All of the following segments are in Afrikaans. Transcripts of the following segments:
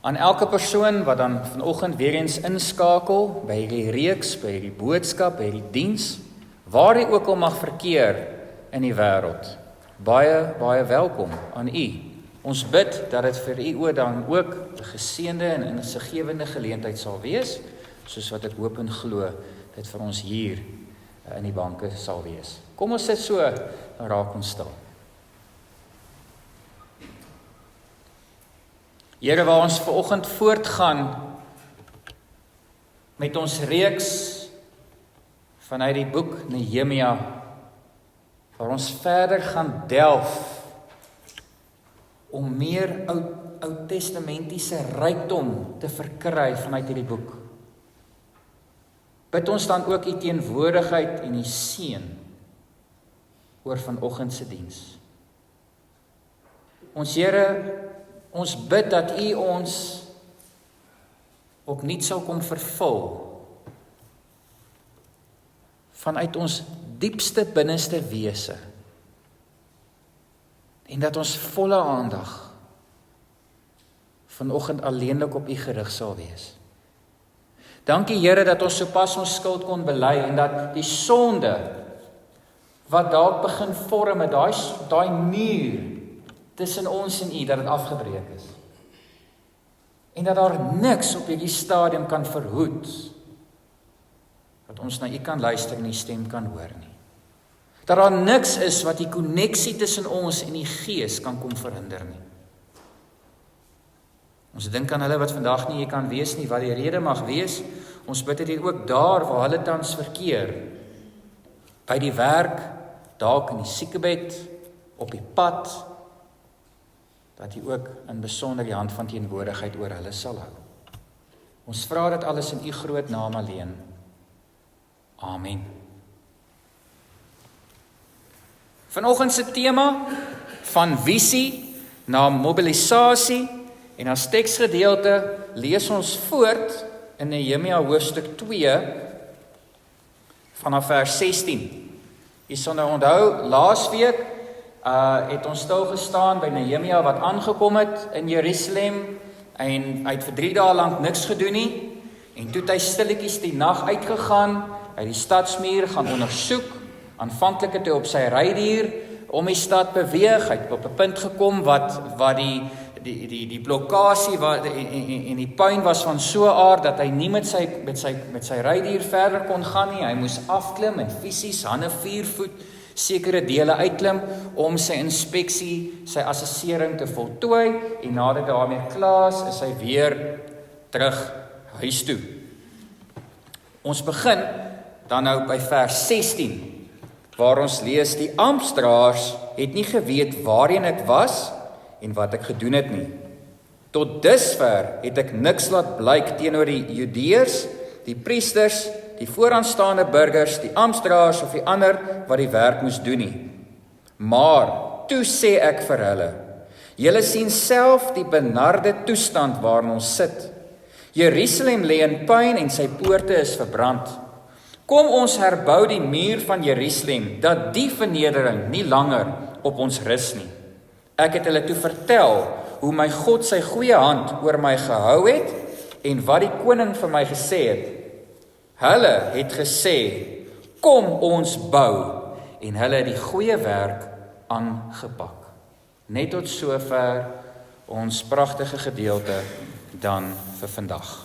Aan elke persoon wat dan vanoggend weer eens inskakel by hierdie reeks, by hierdie boodskap, by hierdie diens, waar hy ook al mag verkeer in die wêreld. Baie, baie welkom aan u. Ons bid dat dit vir u dan ook 'n geseënde en insiggewende geleentheid sal wees, soos wat ek hoop en glo dit vir ons hier in die banke sal wees. Kom ons sit so, en raak ons stil. Here, waar ons vanoggend voortgaan met ons reeks vanuit die boek Nehemia, waar ons verder gaan delf om meer oud-testamentiese rykdom te verkry vanuit hierdie boek. Bid ons dan ook u teenwoordigheid en u seën oor vanoggend se diens. Ons Here, ons bid dat u ons opnuut sal kom vervul vanuit ons diepste binneste wese en dat ons volle aandag vanoggend alleenlik op u gerig sal wees. Dankie Here dat ons sopas ons skuld kon bely en dat die sonde wat dalk begin vorm het, daai muur tussen ons en u, dat dit afgebreek is. En dat daar niks op hierdie stadium kan verhoed dat ons na u kan luister en u stem kan hoor nie. Dat daar niks is wat die koneksie tussen ons en die Gees kan kom verhinder nie. Ons dink aan hulle wat vandag nie hier kan wees nie, wat die rede mag wees. Ons bid dit ook daar waar hulle tans verkeer. By die werk, dalk in die siekebed, op die pad, dat u ook in besonder die hand van teenwoordigheid oor hulle sal hou. Ons vra dit alles in u groot naam alleen. Amen. Vanoggend se tema van visie na mobilisasie en as teksgedeelte lees ons voort in Nehemia hoofstuk 2 vanaf vers 16. Jy sal nou onthou, laasweek het ons stil gestaan by Nehemia wat aangekom het in Jerusalem en hy het vir 3 dae lank niks gedoen nie en toe het hy stilletjies die nag uitgegaan, hy het die stadsmuur gaan ondersoek. Aanvanklik het hy op sy rydier om die stad beweeg, hy het op 'n punt gekom wat die blokkade en die puin was van so 'n aard dat hy nie met sy rydier verder kon gaan nie. Hy moes afklim en fisies hande 4 voet sekere dele uitklim om sy inspeksie, sy assessering te voltooi en nadat daarmee klaar is hy weer terug huis toe. Ons begin dan nou by vers 16. Waar ons lees, die amptdraers het nie geweet waarheen ek was en wat ek gedoen het nie. Tot dusver het ek niks laat blyk teenoor die Judeërs, die priesters, die vooraanstaande burgers, die amptdraers of die ander wat die werk moes doen nie. Maar toe sê ek vir hulle, julle sien self die benarde toestand waarin ons sit. Jerusalem lê in puin en sy poorte is verbrand. Kom ons herbou die muur van Jerusalem, dat die vernedering nie langer op ons rus nie. Ek het hulle toe vertel hoe my God sy goeie hand oor my gehou het en wat die koning vir my gesê het. Hulle het gesê, kom ons bou en hulle het die goeie werk aangepak. Net tot sover ons pragtige gedeelte dan vir vandag.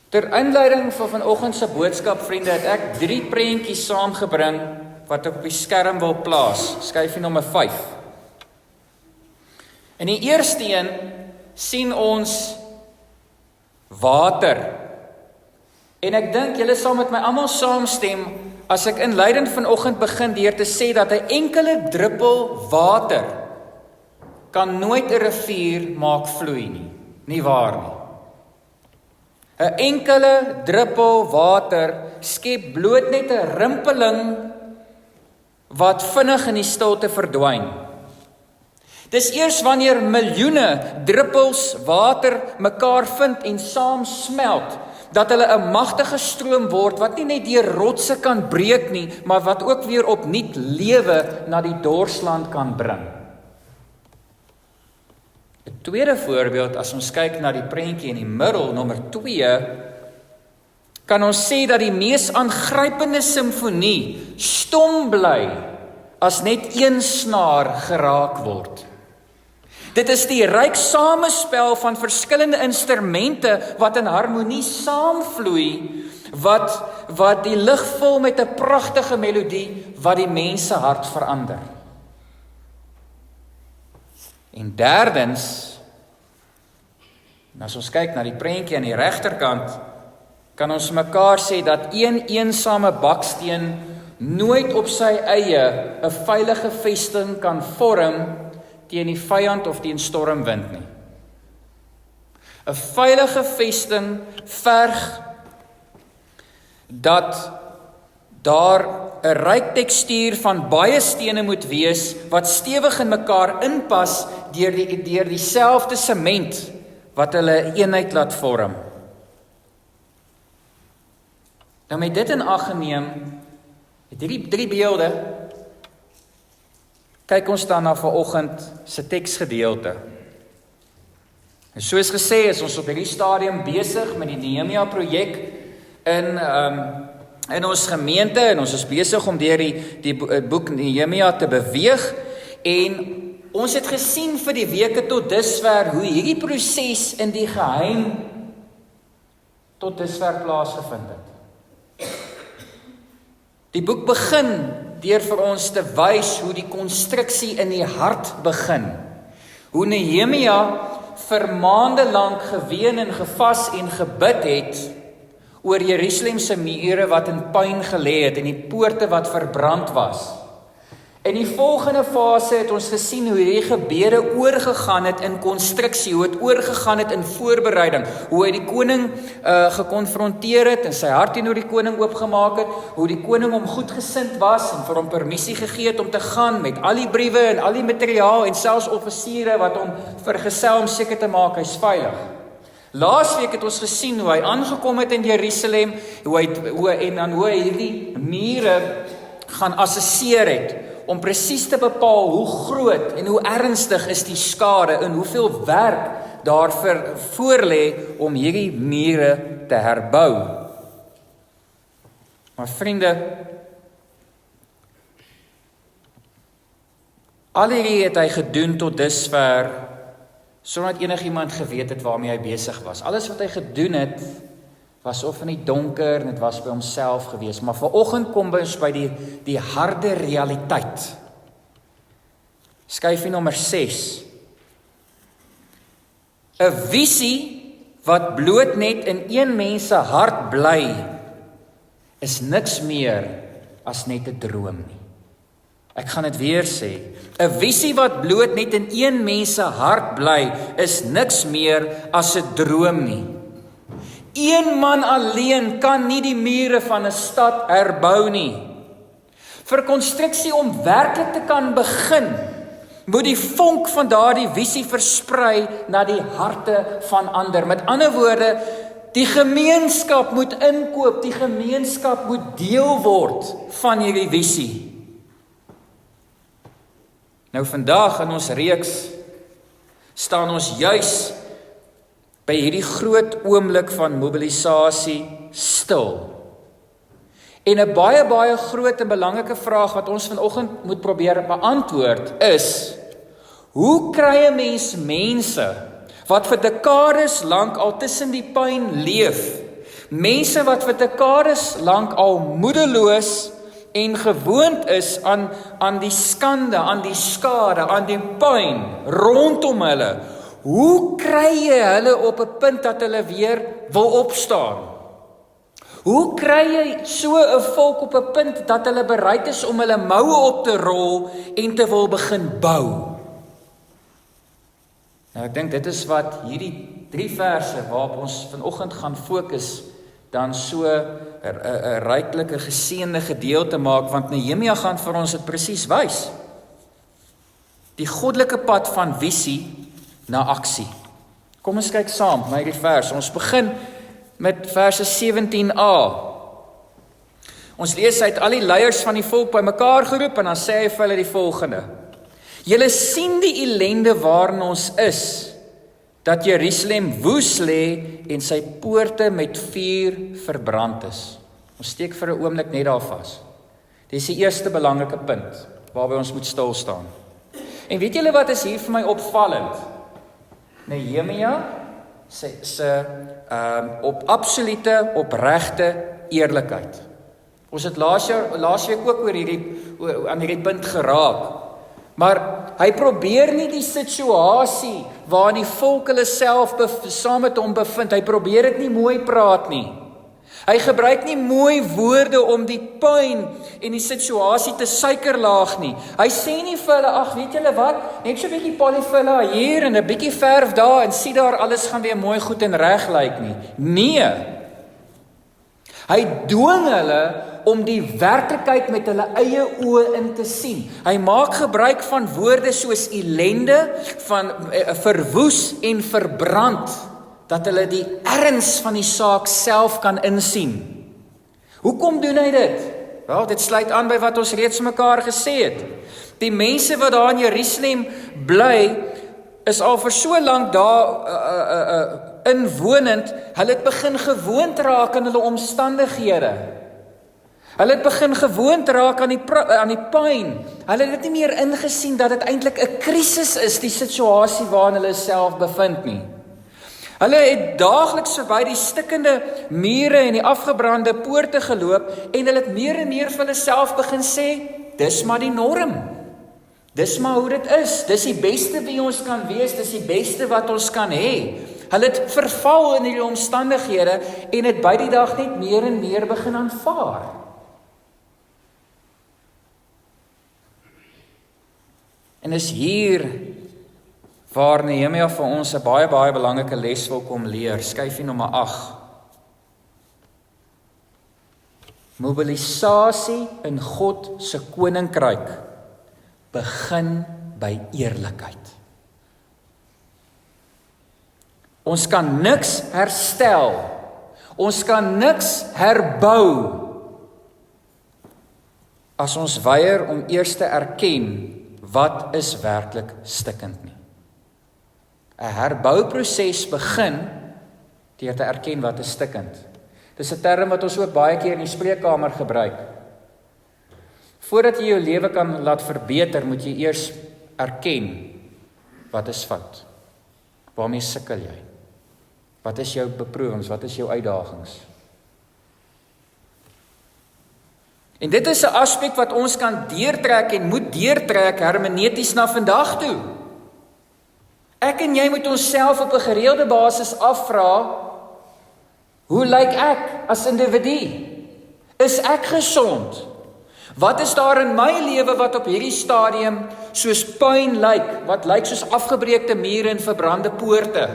Ter inleiding van vanoggend se boodskap, vriende, het ek 3 prentjies saamgebring wat ek op die skerm wil plaas. Skyfie nommer 5. In die eerste een sien ons water. En ek dink julle sal met my almal saamstem as ek inleidend vanoggend begin deur te sê dat 'n enkele druppel water kan nooit 'n rivier maak vloei nie. Nie waar nie. 'n enkele druppel water skep bloot net 'n rimpeling wat vinnig in die stilte verdwyn. Dis eers wanneer miljoene druppels water mekaar vind en saam smelt, dat hulle 'n magtige stroom word wat nie net deur rotse kan breek nie, maar wat ook weer opnuut lewe na die dorsland kan bring. 'n tweede voorbeeld, as ons kyk na die prentjie in die middel, nommer 2, kan ons sê dat die mees aangrypende simfonie stom bly as net een snaar geraak word. Dit is die ryk samespel van verskillende instrumente wat in harmonie saamvloei, wat die lig vul met 'n pragtige melodie wat die mens se hart verander. En derdens, as ons kyk na die prentjie aan die regterkant, kan ons mekaar sê dat een eensame baksteen nooit op sy eie 'n veilige vesting kan vorm teen die vyand of teen stormwind nie. 'n Veilige vesting verg dat daar 'n ryk tekstuur van baie stene moet wees wat stewig in mekaar inpas deur dieselfde sement wat hulle 'n eenheid laat vorm. Nou met dit in ag geneem, het hierdie 3 beelde, kyk ons dan na vanoggend se teksgedeelte. En soos gesê is ons op hierdie stadium besig met die Nehemia projek in ons gemeente, en ons is besig om deur die boek Nehemia te beweeg, en ons het gesien vir die weke tot dusver hoe hierdie proses in die geheim tot dusver plaasgevind het. Die boek begin deur vir ons te wys hoe die konstruksie in die hart begin. Hoe Nehemia vir maande lank geween en gevas en gebid het oor Jerusalem se mure wat in puin gelê het en die poorte wat verbrand was. In die volgende fase het ons gesien hoe hierdie gebede oorgegaan het in konstruksie, hoe het oorgegaan het in voorbereiding, hoe hy die koning gekonfronteer het en sy hart teenoor die koning oopgemaak het, hoe die koning hom goedgesind was en vir hom permissie gegee het om te gaan met al die briewe en al die materiaal en selfs offisiere wat hom vergesel om seker te maak hy's veilig. Laasweek het ons gesien hoe hy aangekom het in Jerusalem, hoe hy hierdie mure gaan assesseer het, om presies te bepaal hoe groot en hoe ernstig is die skade en hoeveel werk daarvoor voorlê om hierdie mure te herbou. Maar vriende, al hierdie het hy gedoen tot dusver, sonder dat enigiemand geweet het waarmee hy besig was. Alles wat hy gedoen het, was of in die donker en dit was by homself gewees. Maar vanoggend kom ons by die harde realiteit. Skyfie nommer 6. 'n Visie wat bloot net in een mens se hart bly, is niks meer as net 'n droom nie. Ek gaan dit weer sê. 'n Visie wat bloot net in een mens se hart bly, is niks meer as 'n droom nie. Een man alleen kan nie die mure van 'n stad herbou nie. Vir konstruksie om werklik te kan begin, moet die vonk van daardie visie versprei na die harte van ander. Met ander woorde, die gemeenskap moet inkoop, die gemeenskap moet deel word van hierdie visie. Nou vandag in ons reeks staan ons juis by hierdie groot oomblik van mobilisasie stil. En 'n baie groot en belangrike vraag wat ons vanoggend moet probeer beantwoord is: hoe kry 'n mens mense wat vir dekades lank al tussen die pyn leef, mense wat vir dekades lank al moedeloos en gewoond is aan die skande, aan die skade, aan die pyn rondom hulle, hoe kry jy hulle op 'n punt dat hulle weer wil opstaan? Hoe kry jy so 'n volk op 'n punt dat hulle bereid is om hulle moue op te rol en te wil begin bou? Nou ek dink dit is wat hierdie 3 verse waarop ons vanoggend gaan fokus dan so 'n ryklike geseënde gedeelte maak, want Nehemia gaan vir ons dit presies wys. Die goddelike pad van visie na aksie. Kom ons kyk saam na hierdie vers. Ons begin met verse 17a. Ons lees uit al die leiers van die volk bymekaar geroep en dan sê hy vir hulle die volgende: Julle sien die ellende waarin ons is dat Jerusalem woes lê en sy poorte met vuur verbrand is. Ons steek vir 'n oomblik net daar vas. Dis die eerste belangrike punt waarby ons moet stil staan. En weet julle wat is hier vir my opvallend? Nehemia se op absolute, opregte eerlikheid. Ons het laasweek ook aan hierdie punt geraak. Maar hy probeer nie die situasie waarin die volk hulle self saam met hom bevind, hy probeer dit nie mooi praat nie. Hy gebruik nie mooi woorde om die pyn en die situasie te suikerlaag nie. Hy sê nie vir hulle, ag weet julle wat, net so 'n bietjie polyfilla hier en 'n bietjie verf daar en sien daar alles gaan weer mooi goed en reg lyk nie. Nee. Hy dwing hulle om die werklikheid met hulle eie oë in te sien. Hy maak gebruik van woorde soos ellende, van verwoes en verbrand, dat hulle die erns van die saak self kan insien. Hoekom doen hy dit? Wel, dit sluit aan by wat ons reeds mekaar gesê het. Die mense wat daar in Jerusalem bly, is al vir so lank daar inwonend, hulle het begin gewoond raak aan hulle omstandighede. Hulle het begin gewoond raak aan die pyn. Hulle het nie meer ingesien dat dit eintlik 'n krisis is, die situasie waarin hulle self bevind nie. Hulle het daagliks verby die stikkende mure en die afgebrande poorte geloop en hulle het meer en meer vir hulle self begin sê, dis maar die norm. Dis maar hoe dit is. Dis die beste wie ons kan wees, dis die beste wat ons kan hê. Hulle het verval in hierdie omstandighede en het by die dag net meer en meer begin aanvaar. En is hier waar Nehemia vir ons 'n baie belangrike les wil kom leer. Skyfie nommer 8. Mobilisasie in God se koninkryk begin by eerlikheid. Ons kan niks herstel. Ons kan niks herbou as ons weier om eers te erken wat is werklik stikkend nie. 'n Herbouproses begin deur te erken wat is stikkend. Dis 'n term wat ons ook baie keer in die spreekkamer gebruik. Voordat jy jou lewe kan laat verbeter, moet jy eers erken wat is fout. Waarmee sukkel jy? Wat is jou beproewings? Wat is jou uitdagings? En dit is 'n aspek wat ons kan deurtrek en moet deurtrek hermeneuties na vandag toe. Ek en jy moet onsself op 'n gereelde basis afvra, hoe lyk ek as individu? Is ek gesond? Wat is daar in my lewe wat op hierdie stadium soos puin lyk, wat lyk soos afgebreekte mure en verbrande poorte?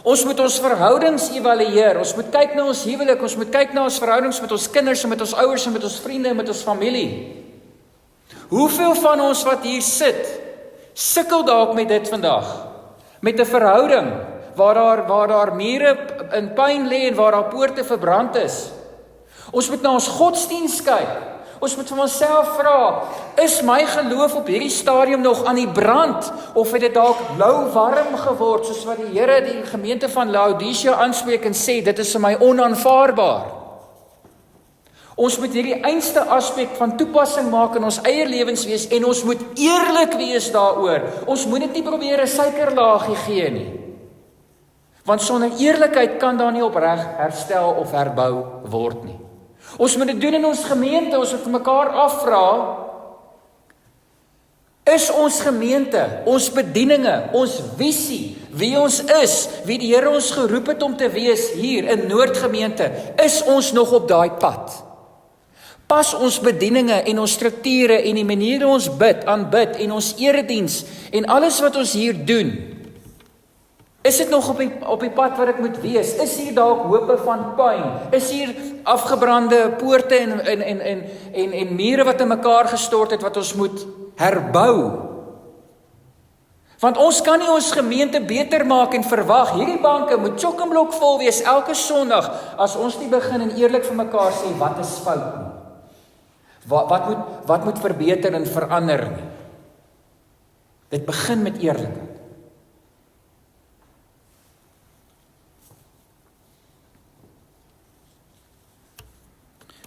Ons moet ons verhoudings evalueer, ons moet kyk na ons huwelik, ons moet kyk na ons verhoudings met ons kinders en met ons ouers en met ons vriende en met ons familie. Hoeveel van ons wat hier sit, sukkel dalk met dit vandag? Met 'n verhouding waar daar mure in puin lê en waar daar poorte verbrand is. Ons moet na ons godsdiens kyk. Ons moet vir onsself vra, is my geloof op hierdie stadium nog aan die brand, of het dit dalk lauwarm geword, soos wat die Here die gemeente van Laodicea aanspreek en sê, dit is vir my onaanvaarbaar. Ons moet hierdie einste aspek van toepassing maak in ons eie lewens wees, en ons moet eerlik wees daaroor. Ons moet dit nie probeer 'n suikerlaagie gee nie. Want sonder eerlikheid kan daar nie opreg herstel of herbou word nie. Ons moet dit doen in ons gemeente, ons moet vir mekaar afvra, is ons gemeente, ons bedieninge, ons visie, wie ons is, wie die Here ons geroep het om te wees hier in Noordgemeente, is ons nog op daai pad? Pas ons bedieninge en ons strukture en die maniere ons aanbid en ons erediens en alles wat ons hier doen, is dit nog op die pad wat dit moet wees? Is hier dalk hope van pyn? Is hier afgebrande poorte en mure wat in mekaar gestort het wat ons moet herbou? Want ons kan nie ons gemeente beter maak en verwag, hierdie banke moet chock-en-blok vol wees elke Sondag, as ons nie begin en eerlik vir mekaar sê, wat is fout nie? Wat moet verbeter en verander nie? Dit begin met eerlikheid.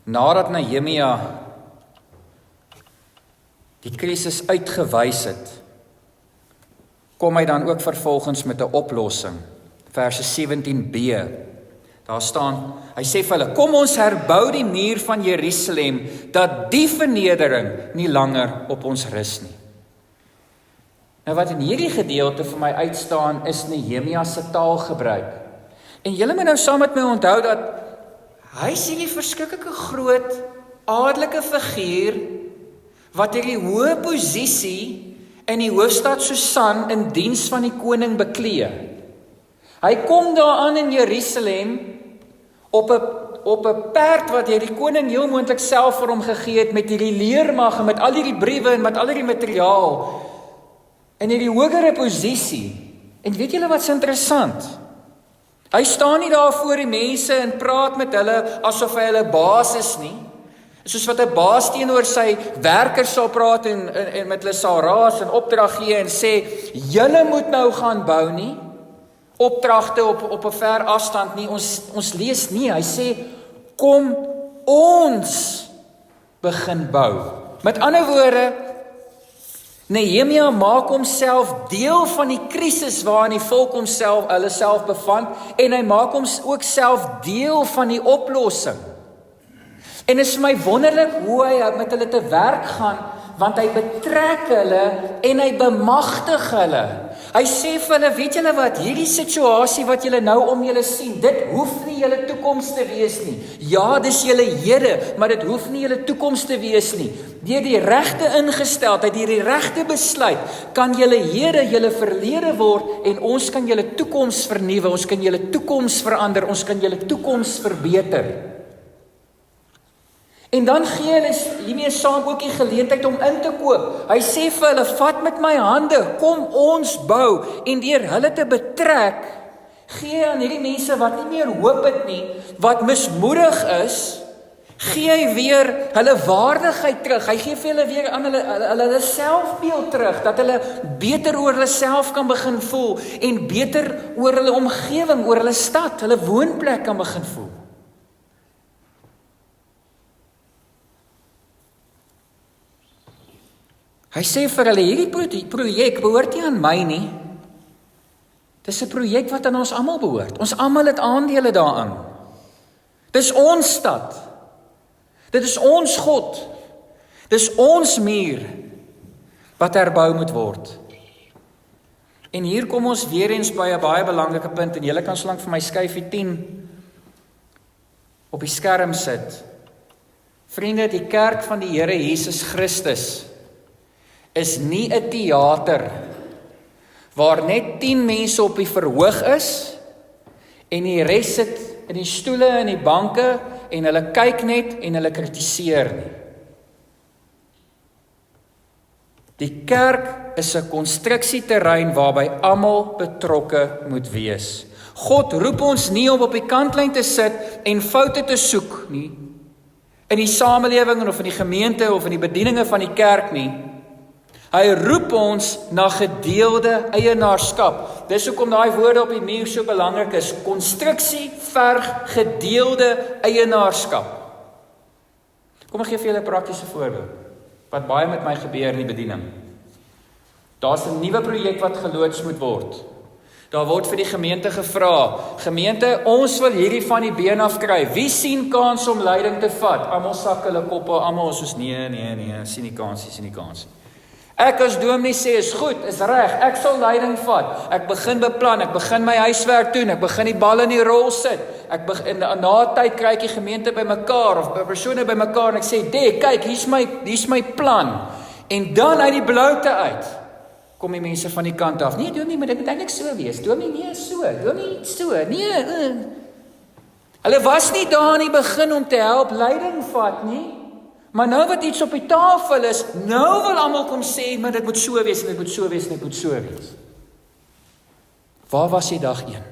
nadat Nehemia die krisis uitgewys het, kom hy dan ook vervolgens met 'n oplossing. Verse 17b. Daar staan, hy sê vir hulle, kom ons herbou die muur van Jerusalem, dat die vernedering nie langer op ons rus nie. Nou wat in hierdie gedeelte vir my uitstaan, is Nehemia se taalgebruik. En julle moet nou saam met my onthou dat hy is hierdie verskriklike groot adelike figuur wat hierdie hoë posisie in die hoofstad Susan in diens van die koning beklee. Hy kom daar aan in Jerusalem op 'n perd wat die koning heel moontlik self vir hom gegee het met hierdie leermag en met al hierdie briewe en met al hierdie materiaal in hierdie hogere posisie. En weet julle wat's interessant? Hy staan nie daar voor die mense en praat met hulle asof hy hulle baas is nie. Soos wat 'n baas teenoor sy werkers sal praat en met hulle sal raas en opdrag gee en sê, julle moet nou gaan bou nie. Opdragte op 'n ver afstand nie. Ons lees nie. Hy sê, kom ons begin bou. Met ander woorde, Nehemia maak homself deel van die krisis waarin die volk hulle self bevand, en hy maak hom ook self deel van die oplossing. En is vir my wonderlik hoe hy met hulle te werk gaan, want hy betrek hulle en hy bemagtig hulle. Hy sê vir hulle, weet julle wat, hierdie situasie wat julle nou om julle sien, dit hoef nie julle toekoms te wees nie. Ja, dis julle hede, maar dit hoef nie julle toekoms te wees nie. Deur die regte ingesteldheid, deur die regte besluit, kan julle hede julle verlede word en ons kan julle toekoms vernuwe, ons kan julle toekoms verander, ons kan julle toekoms verbeter. En dan gee hulle hiermee saam ook die geleentheid om in te koop. Hy sê vir hulle, vat met my hande, kom ons bou, en deur hulle te betrek, gee aan hierdie mense wat nie meer hoop het nie, wat mismoedig is, gee hy weer hulle waardigheid terug. Hy gee vir hulle weer aan hulle selfbeeld terug, dat hulle beter oor hulle self kan begin voel, en beter oor hulle omgewing, oor hulle stad, hulle woonplek kan begin voel. Hy sê vir hulle, hierdie projek behoort nie aan my nie. Dis 'n projek wat aan ons almal behoort. Ons almal het aandele daaraan. Dis ons stad. Dit is ons God. Dis ons muur wat herbou moet word. En hier kom ons weer eens by 'n baie belangrike punt, en julle kan solank vir my skyfie 10 op die skerm sit. Vriende, die kerk van die Here Jesus Christus is nie 'n teater waar net 10 mense op die verhoog is en die res sit in die stoele en die banke en hulle kyk net en hulle kritiseer nie. Die kerk is 'n konstruksieterrein waarby almal betrokke moet wees. God roep ons nie om op die kantlyn te sit en foute te soek nie, in die samelewing of in die gemeente of in die bedieninge van die kerk nie. Hy roep ons na gedeelde eienaarskap. Dis hoekom daai woorde op die muur so belangrik is. Konstruksie verg gedeelde eienaarskap. Kom ek gee vir julle 'n praktiese voorbeeld wat baie met my gebeur in die bediening. Daar's 'n nuwe projek wat geloods moet word. Daar word vir die gemeente gevra, gemeente, ons wil hierdie van die been af kry. Wie sien kans om leiding te vat? Almal sak hulle koppe, almal is soos nee, sien nie kans nie. Ek as dominee sê, is goed, is reg, ek sal leiding vat. Ek begin beplan, ek begin my huiswerk doen, ek begin die bal in die rol sit. Na tyd kry ek die gemeente bymekaar of persone bymekaar en ek sê, kyk, hier's my plan. En dan uit die bloute uit kom die mense van die kant af. Nee, dominee, maar dit moet eintlik so wees. Dominee, nee, so. Nee. Hulle was nie daar in die begin om te help leiding vat nie. Maar nou wat iets op die tafel is, nou wil almal kom sê, maar dit moet so wees, en dit moet so wees, en dit moet so wees. Waar was jy dag 1?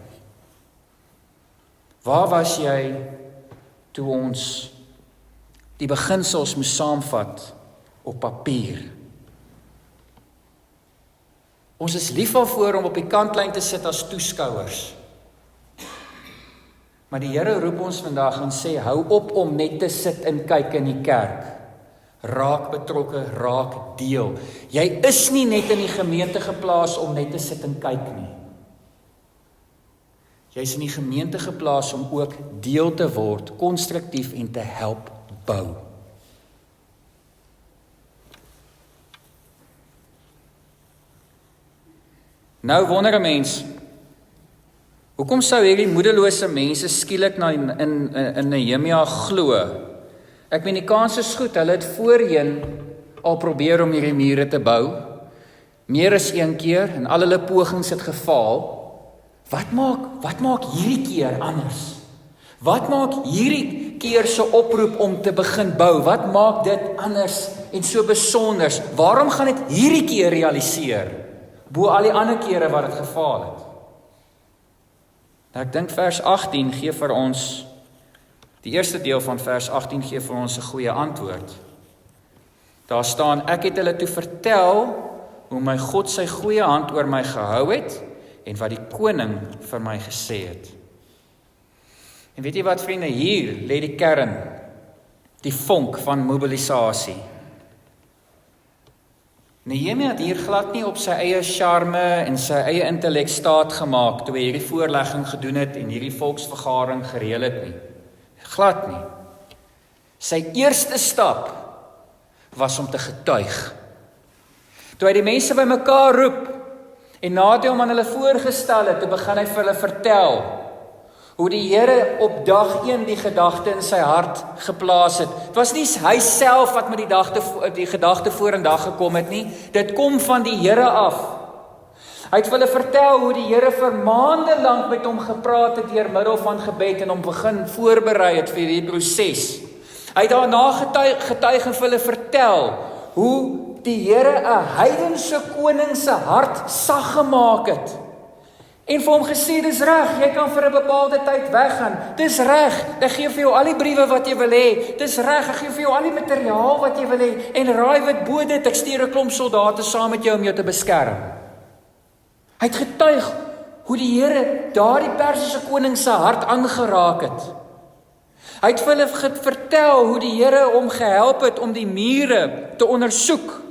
Waar was jy toe ons die beginsels moes saamvat op papier? Ons is lief daarvoor om op die kantlyn te sit as toeskouers. Maar die Here roep ons vandag en sê, hou op om net te sit en kyk in die kerk. Raak betrokke, raak deel. Jy is nie net in die gemeente geplaas om net te sit en kyk nie. Jy is in die gemeente geplaas om ook deel te word, konstruktief en te help bou. Nou wonder 'n mens, hoekom sou hierdie moedelose mense skielik in Nehemia glo? Ek meen die kans is goed, hulle het voorheen al probeer om hierdie mure te bou, meer as een keer, en al hulle pogings het gefaal. Wat maak hierdie keer anders? Wat maak hierdie keer se oproep om te begin bou? Wat maak dit anders en so besonders? Waarom gaan dit hierdie keer realiseer, bo al die ander kere wat dit gefaal het? Nou, ek dink vers 18 gee vir ons, die eerste deel van vers 18 gee vir ons 'n goeie antwoord. Daar staan, ek het hulle toe vertel hoe my God sy goeie hand oor my gehou het en wat die koning vir my gesê het. En weet jy wat, vriende, hier lê die kern, die vonk van mobilisasie. Nehemia het hier glad nie op sy eie charme en sy eie intellek staat gemaak toe hy hierdie voorlegging gedoen het en hierdie volksvergadering gereël het nie. Glad nie. Sy eerste stap was om te getuig. Toe hy die mense bymekaar roep en nadat hy hom aan hulle voorgestel het, toe begin hy vir hulle vertel hoe die Here op dag 1 die gedagte in sy hart geplaas het. Het was nie hy self wat met die gedagte vorendag gekom het nie, dit kom van die Here af. Hy het vir hulle vertel hoe die Here vir maande lank met hom gepraat het deur middel van gebed en hom begin voorberei het vir hierdie proses. Hy het daarna getuig en vir hulle vertel hoe die Here 'n heidense koning se hart sag gemaak het. En vir hom gesê, dis reg, jy kan vir 'n bepaalde tyd weggaan. Dis reg, ek gee vir jou al die briewe wat jy wil hê. Dis reg, ek gee vir jou al die materiaal wat jy wil hê. En raai wat bo dit, ek stuur 'n klomp soldate saam met jou om jou te beskerm. Hy het getuig hoe die Here daardie Persiese koning se hart aangeraak het. Hy het vir hulle vertel hoe die Here hom gehelp het om die mure te ondersoek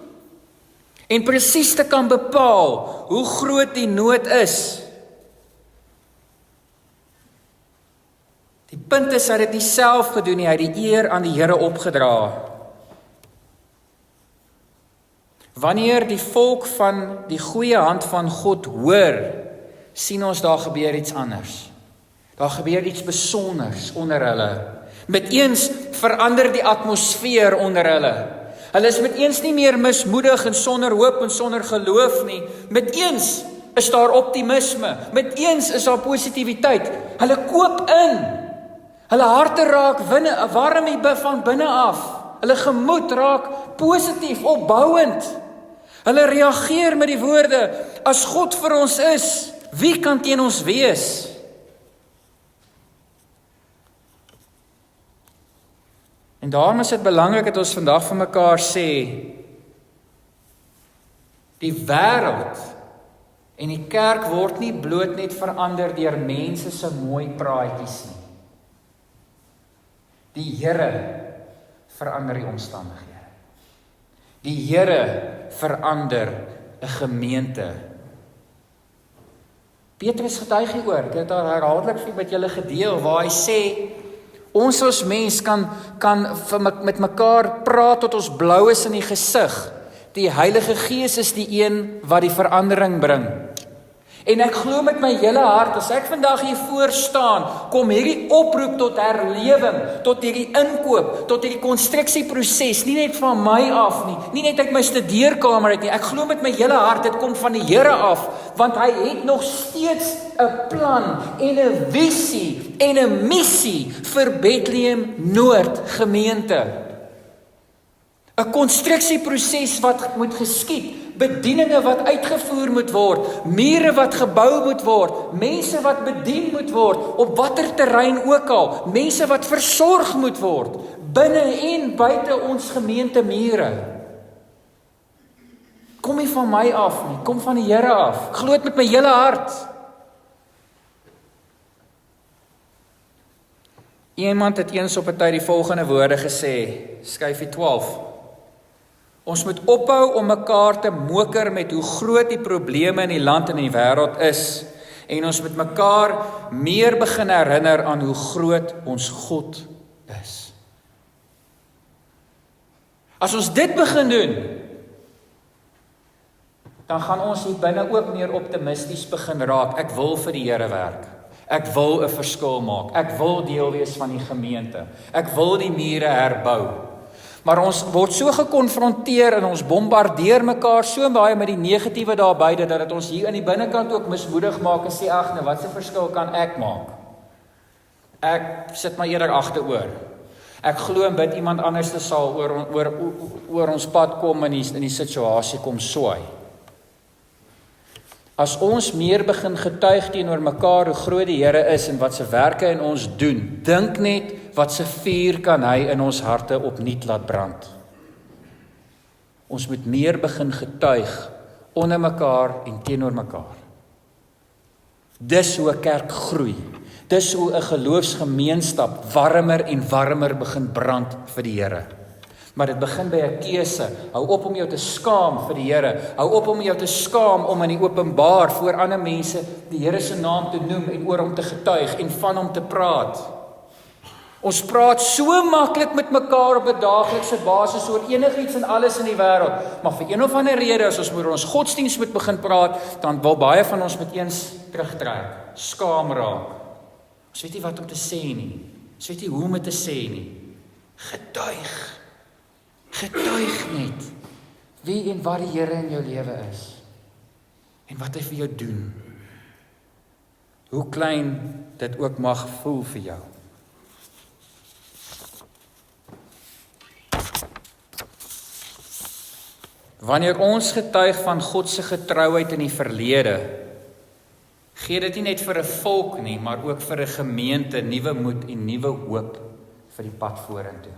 en presies te kan bepaal hoe groot die nood is. Die punt is, hy het dit nie self gedoen nie, hy het die eer aan die Here opgedra. Wanneer die volk van die goeie hand van God hoor, sien ons daar gebeur iets anders. Daar gebeur iets besonders onder hulle. Met eens verander die atmosfeer onder hulle. Hulle is met eens nie meer mismoedig en sonder hoop en sonder geloof nie. Met eens is daar optimisme. Met eens is daar positiwiteit. Hulle koop in. Hulle harte raak warm van binne af. Hulle gemoed raak positief, opbouend. Hulle reageer met die woorde, as God vir ons is, wie kan teen ons wees? En daarom is dit belangrik dat ons vandag vir mekaar sê, die wêreld en die kerk word nie bloot net verander deur mense se mooi praatjies nie. Die Here verander die omstandighede. Die Here verander 'n gemeente. Petrus getuig hieroor, ek het daar herhaaldelik met julle gedeel, waar hy sê, ons as mens kan met mekaar praat tot ons blou is in die gesig. Die Heilige Gees is die een wat die verandering bring. En ek glo met my hele hart, as ek vandag hier voor staan, kom hierdie oproep tot herlewing, tot hierdie inkoop, tot hierdie konstruksieproses, nie net van my af nie, nie net uit my studeerkamer uit nie, ek glo met my hele hart, dit kom van die Here af, want hy het nog steeds 'n plan en 'n visie en 'n missie vir Bethlehem Noord gemeente. 'n Konstruksieproses wat moet geskied, bedieninge wat uitgevoer moet word, mure wat gebou moet word, mense wat bedien moet word, op watter terrein ook al, mense wat versorg moet word, binne en buite ons gemeentemure. Kom nie van my af nie, kom van die Here af, glo dit met my hele hart. Iemand het eens op 'n tyd die volgende woorde gesê, Skyfie 12. Ons moet ophou om mekaar te moker met hoe groot die probleme in die land en in die wêreld is, en ons moet mekaar meer begin herinner aan hoe groot ons God is. As ons dit begin doen, dan gaan ons hier binne ook meer optimisties begin raak. Ek wil vir die Here werk. Ek wil 'n verskil maak. Ek wil deel wees van die gemeente. Ek wil die mure herbou. Maar ons word so gekonfronteer en ons bombardeer mekaar so baie met die negatiewe daar buite dat dit ons hier aan die binnekant ook mismoedig maak en sê, ag nee, wat 'n verskil kan ek maak? Ek sit maar eerder agteroor. Ek glo en bid iemand anders sal oor ons pad kom en in die situasie kom swaai. As ons meer begin getuig teenoor mekaar hoe groot die Here is en wat sy werke in ons doen, dink net wat se vuur kan hy in ons harte opnuut laat brand. Ons moet meer begin getuig onder mekaar en teenoor mekaar. Dis hoe 'n kerk groei. Dis hoe 'n geloofsgemeenskap warmer en warmer begin brand vir die Here. Maar dit begin by 'n keuse. Hou op om jou te skaam vir die Here. Hou op om jou te skaam om in die openbaar voor ander mense die Here se naam te noem en oor hom te getuig en van hom te praat. Ons praat so maklik met mekaar op 'n daaglikse basis oor enigiets en alles in die wêreld, maar vir een of ander rede as ons oor ons godsdienst moet begin praat, dan wil baie van ons met eens terugtrek, skaam raak. Ons weet nie wat om te sê nie. Ons weet nie hoe om dit te sê nie. Getuig. Getuig net wie en wat die Here in jou lewe is en wat hy vir jou doen. Hoe klein dit ook mag voel vir jou. Wanneer ons getuig van God se getrouheid in die verlede, gee dit nie net vir 'n volk nie, maar ook vir 'n gemeente nuwe moed en nuwe hoop vir die pad vorentoe.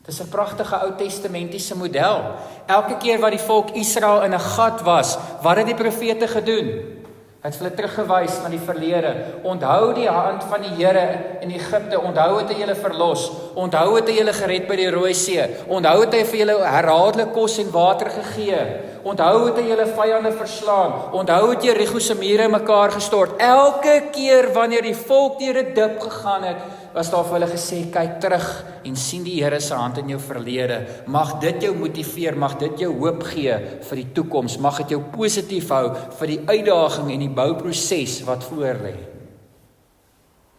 Dis 'n pragtige Ou Testamentiese model. Elke keer wat die volk Israel in 'n gat was, wat het die profete gedoen? Hy het hulle teruggewys na die verlede. Onthou die hand van die Here in Egipte. Onthou het hy julle verlos. Onthou het hy julle gered by die Rooi See. Onthou het hy vir julle herhaaldelik kos en water gegee. Onthou het hy julle vyande verslaan. Onthou het Jerigo se mure mekaar gestort. Elke keer wanneer die volk deur 'n dip gegaan het, was daar vir hulle gesê, kyk terug en sien die Here se hand in jou verlede. Mag dit jou motiveer, mag dit jou hoop gee vir die toekoms, mag dit jou positief hou vir die uitdaging en die bouproses wat voor lê.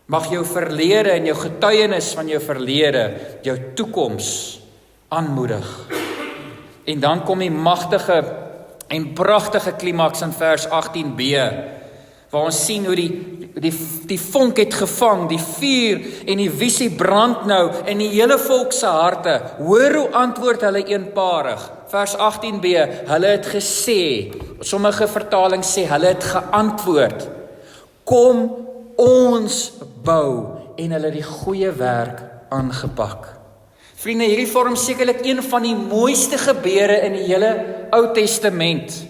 Mag jou verlede en jou getuienis van jou verlede jou toekoms aanmoedig. En dan kom die magtige en pragtige klimaks in vers 18b, waar ons sien hoe die vonk het gevang, die vuur en die visie brand nou in die hele volk se harte. Hoor hoe antwoord hulle eenparig. Vers 18b, hulle het gesê, sommige vertalings sê, hulle het geantwoord, kom ons bou, en hulle die goeie werk aangepak. Vriende, hierdie vorm sekerlik een van die mooiste gebeure in die hele Ou Testament.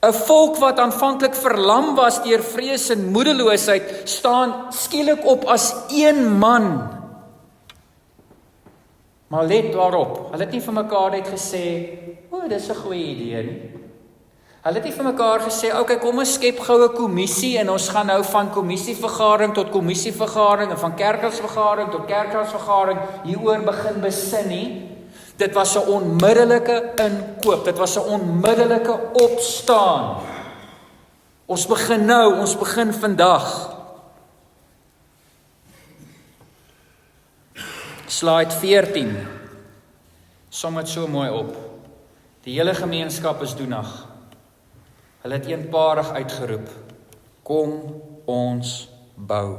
'n volk wat aanvanklik verlam was deur vrees en moedeloosheid, staan skielik op as een man. Maar let daarop, hulle het nie vir mekaar net gesê, dis 'n goeie idee nie. Hulle het nie vir mekaar gesê, okay, kom ons skep gou 'n kommissie en ons gaan nou van kommissievergadering tot kommissievergadering en van kerkraadsvergadering tot kerkraadsvergadering hieroor begin besin nie. Dit was 'n onmiddellike inkoop, dit was 'n onmiddellike opstaan. Ons begin nou, ons begin vandag. Slide 14. Som dit so mooi op. Die hele gemeenskap is doenig. Hulle het eenparig uitgeroep, kom ons bou.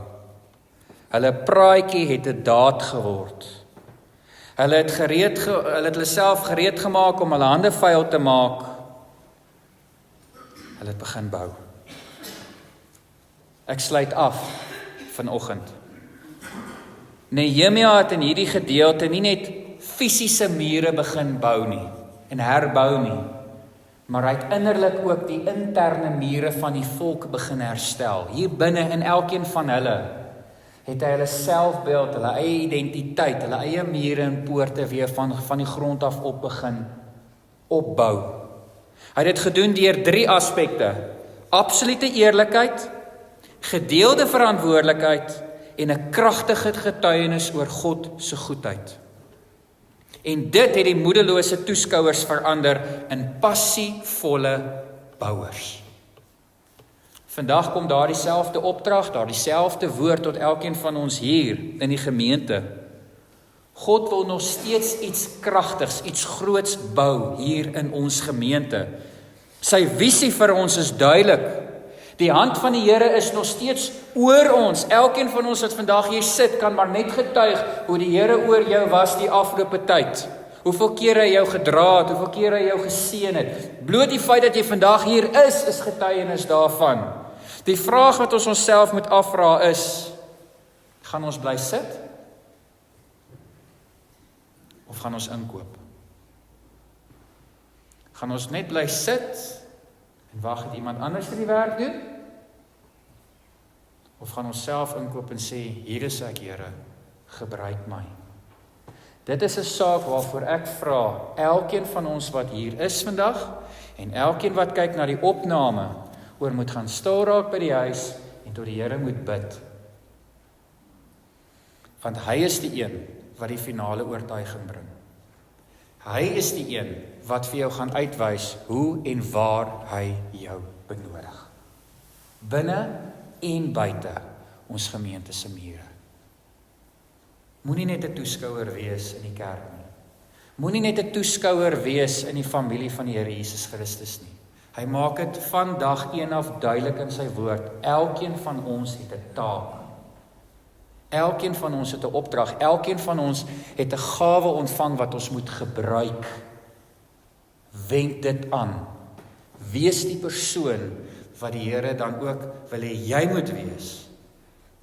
Hulle praatjie het 'n daad geword. Hulle het hulle self gereed gemaak om hulle hande vuil te maak. Hulle het begin bou. Ek sluit af vanoggend. Nehemia het in hierdie gedeelte nie net fisiese mure begin bou nie en herbou nie, maar hy het innerlik ook die interne mure van die volk begin herstel. Hier binne in elkeen van hulle het hy hulle selfbeeld, hulle eie identiteit, hulle eie mure en poorte weer van die grond af op begin opbou. Hy het dit gedoen deur 3 aspekte: absolute eerlikheid, gedeelde verantwoordelikheid en 'n kragtige getuienis oor God se goedheid. En dit het die moedelose toeskouers verander in passievolle bouers. Vandag kom daar dieselfde opdrag, daar dieselfde woord tot elkeen van ons hier in die gemeente. God wil nog steeds iets kragtigs, iets groots bou hier in ons gemeente. Sy visie vir ons is duidelik. Die hand van die Here is nog steeds oor ons. Elkeen van ons wat vandag hier sit, kan maar net getuig hoe die Here oor jou was die afgelope tyd. Hoeveel kere hy jou gedra het, hoeveel kere hy jou geseën het. Bloot die feit dat jy vandag hier is getuienis daarvan. Die vraag wat ons onsself moet afvra is, gaan ons bly sit? Of gaan ons inkoop? Gaan ons net bly sit en wag dat iemand anders die werk doen? Of gaan ons self inkoop en sê, hier is ek, Here, gebruik my. Dit is 'n saak waarvoor ek vra, elkeen van ons wat hier is vandag, en elkeen wat kyk na die opname, oor moet gaan stil raak by die huis, en tot die Here moet bid. Want hy is die een wat die finale oortuiging bring. Hy is die een wat vir jou gaan uitwys hoe en waar hy jou benodig. Binne en buite ons gemeente se mure. Moenie net 'n toeskouer wees in die kerk nie. Moenie net 'n toeskouer wees in die familie van die Here Jesus Christus nie. Hy maak dit van dag 1 af duidelik in sy woord. Elkeen van ons het 'n taak. Elkeen van ons het 'n opdrag. Elkeen van ons het 'n gawe ontvang wat ons moet gebruik. Wend dit aan. Wees die persoon wat die Here dan ook wil hê jy moet wees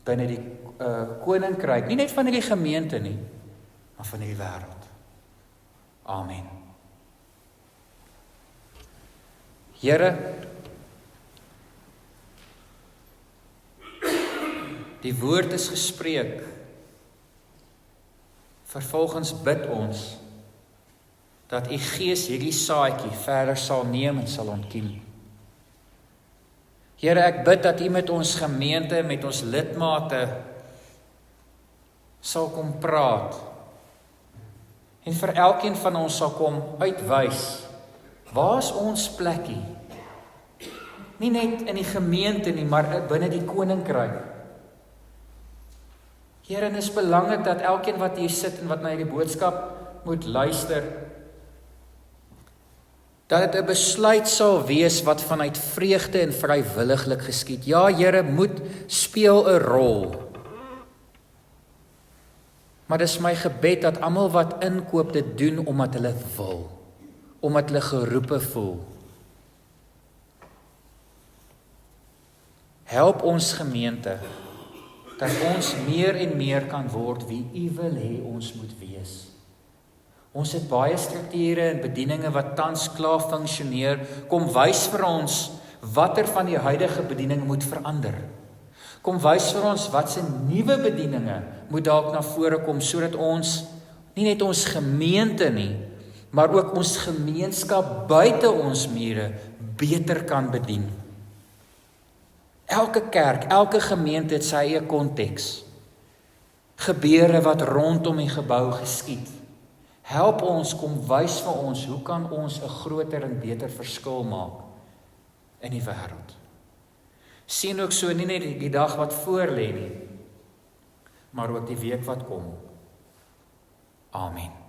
binne die koninkryk, nie net van die gemeente nie, maar van die wêreld. Amen. Here, die woord is gespreek. Vervolgens bid ons dat u Gees hierdie saadjie verder sal neem en sal ontkiem. Here, ek bid dat u met ons gemeente, met ons lidmate sal kom praat en vir elkeen van ons sal kom uitwys, waar is ons plekkie? Nie net in die gemeente nie, maar binne die koninkryk. Here, en is belangrik dat elkeen wat hier sit en wat na hierdie boodskap moet luister, dat dit 'n besluit sal wees wat vanuit vreugde en vrywilliglik geskied. Ja, Here, moed speel 'n rol. Maar dis my gebed dat almal wat inkoop dit doen omdat hulle wil, omdat hulle geroepe voel. Help ons gemeente, dat ons meer en meer kan word wie u wil hê ons moet wees. Ons het baie strukture en bedieninge wat tans klaar funksioneer. Kom wys vir ons watter van die huidige bedieninge moet verander. Kom wys vir ons wat se nuwe bedieninge moet dalk na vore kom, sodat ons, nie net ons gemeente nie, maar ook ons gemeenskap buite ons mure beter kan bedien. Elke kerk, elke gemeente het sy eie konteks. Gebeure wat rondom die gebou geskied. Help ons, kom wys vir ons, hoe kan ons 'n groter en beter verskil maak in die wêreld. Sien ook so nie net die dag wat voor lê nie, maar ook die week wat kom. Amen.